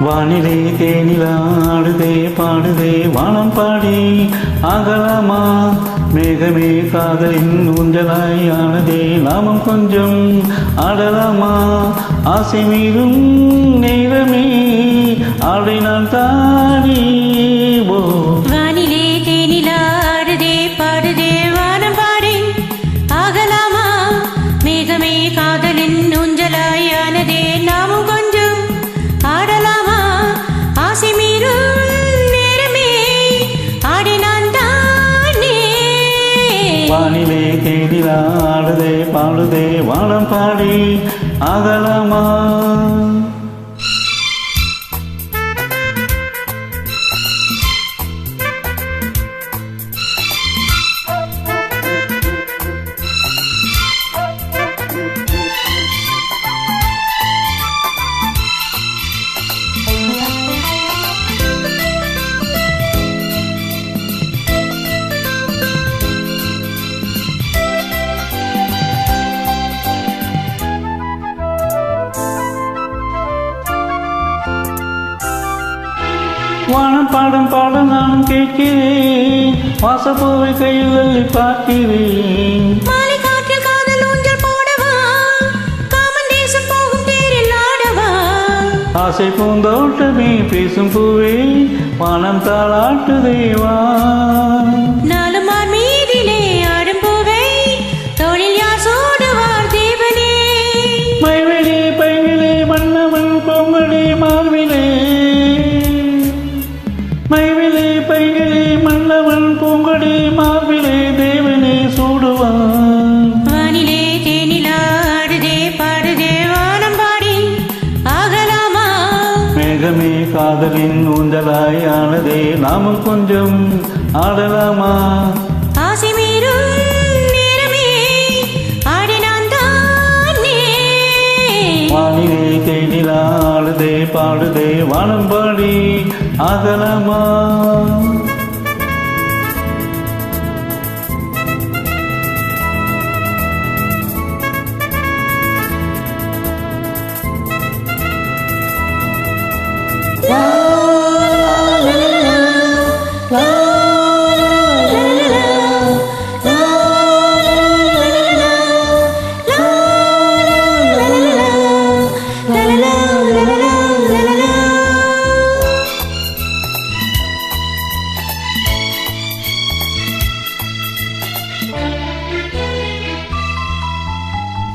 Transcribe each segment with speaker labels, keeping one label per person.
Speaker 1: வானிலே தேனிலாடுதே பாடுதே வானம் பாடி ஆகலாமா மேகமே காதலின் ஊஞ்சலாய் ஆனதே நாமும் கொஞ்சம் ஆடலாமா ஆசை மீதும் நேரமே ஆடினால் தானே ஓ
Speaker 2: வானிலே தேனிலாடுதே பாடுதே வானம் பாடி ஆகலாமா மேகமே காதலின் ஊஞ்சலாய் ஆனதே நாமும் கொஞ்சம் ஆடலாமா ஆசை மீறும் நேரமே ஆடினான் தானே
Speaker 1: வானிலே தேனிலாடுதே பாடுதே வானம் பாடி ஆகலாமா வானம் பாடம் பாட நானும் கேட்கிறேன் வாசப்பூவை கையில் அள்ளி பார்க்கிறேன்
Speaker 2: மாலை காற்றில் காதல் ஊஞ்சல் போடவா காமன் தேசம் போகும் தேரில் ஆடவா
Speaker 1: ஆசை பூந்தோட்டமே பேசும் பூவே வானம் தாளாட்டுதேவா
Speaker 2: நாளும் மார் மீதிலே ஆடும் பூவை தோளில் யார் சூடுவார் தேவனே
Speaker 1: மைவிலே பைவிலே மன்னவன் பொங்கலே மார்விலே மைவிலே பைகிலே மன்னவன் பூங்கொடி மார்பிலே தேவனே சூடுவான்
Speaker 2: வானிலே தேனிலாடுதே பாடுதே வானம் பாடி ஆகலாமா
Speaker 1: மேகமே காதலின் ஊஞ்சலாய் ஆனதே நாமும் கொஞ்சம் ஆடலாமா
Speaker 2: ஆசை மீறும் நேரமே ஆடினான் தானே
Speaker 1: வானிலே தேனிலாடுதே பாடுதே வானம் பாடி ஆகலாமா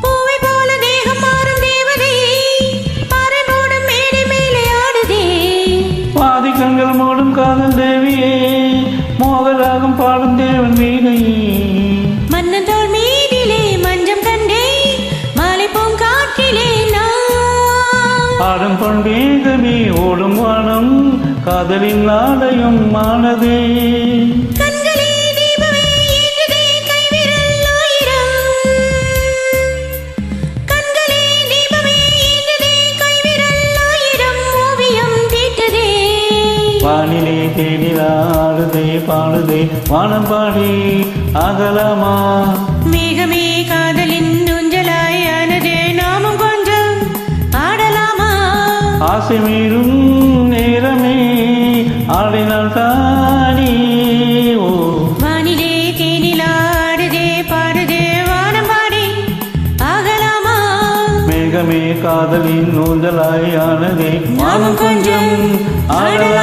Speaker 2: பூவை போல தேகம் மாறும் தேவதை பாறை மூடும் மேடை மேலே ஆடுதே
Speaker 1: பாதி கண்கள் மூடும் காதல் தேவியே மோகராகம் பாடும் தேவன் வீணையே
Speaker 2: மன்னன் தோள் மீதிலே மஞ்சம் கண்டே மாலை பூங்காற்றிலே நான்
Speaker 1: ஆடும் பொன்வேகமே ஓடும் வானம் காதலின் ஆலயம் ஆனதே
Speaker 2: கண்களே தீபமே ஏற்றுதே கைவிரல் ஆயிரம் கண்களே தீபமே ஏற்றுதே கைவிரல் ஆயிரம் ஓவியம் தீட்டுதே
Speaker 1: வானிலே தேனிலாடுதே பாடுதே வானம் பாடி ஆகலாமா
Speaker 2: மேகமே காதலின் ஊஞ்சலாய் ஆனதே நாமும் கொஞ்சம் ஆடலாமா
Speaker 1: ஆசை மீறும் நேரமே ஆடினால் தானே ஓ
Speaker 2: வானிலே தேனிலாடுதே பாடுதே வானம் பாடி ஆகலாமா
Speaker 1: மேகமே காதலின் ஊஞ்சலாய் ஆனதே வானம் கொஞ்சம் ஆடலாமா